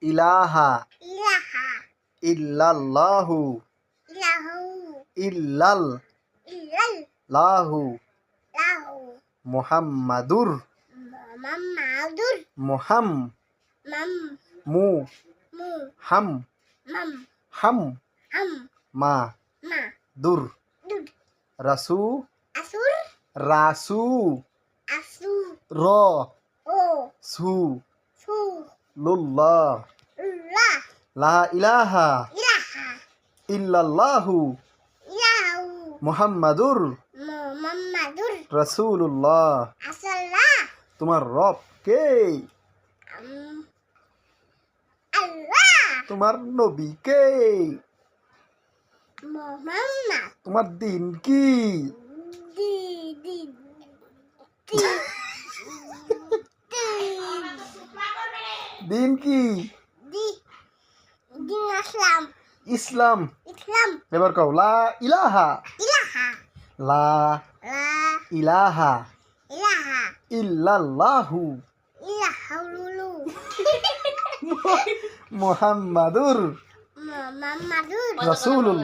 ইলাহা ইলাহা ইল্লাল্লাহু ইলাহু ইল্লাল্লাহু ইল্লাল্লাহু মুহাম্মাদুর মুহাম্মাদুর মুহাম মাম মু মু হাম মাম হাম হাম মা মা দুর দুদ রাসু আসুর রাসু আসু র ও সু সু লুল্লাহ লা লা ইলাহা ইলাহা ইল্লাল্লাহু ইলাহু মুহাম্মাদুর মুহাম্মাদুর রাসূলুল্লাহ আসল্লাহ তোমার রব কে? আল্লাহ তোমার নবী কে? মুহাম্মদ তোমার দিন কি? দি দি দি দিন কি? দি দিন ইসলাম ইসলাম। ইসলাম এবার কও লা ইলাহা ইলাহা লা লা ইলাহা ইলাহা ইল্লাল্লাহু ইলাহুলু মুহাম্মাদুর মুহাম্মাদুর রাসূলুল্লাহ।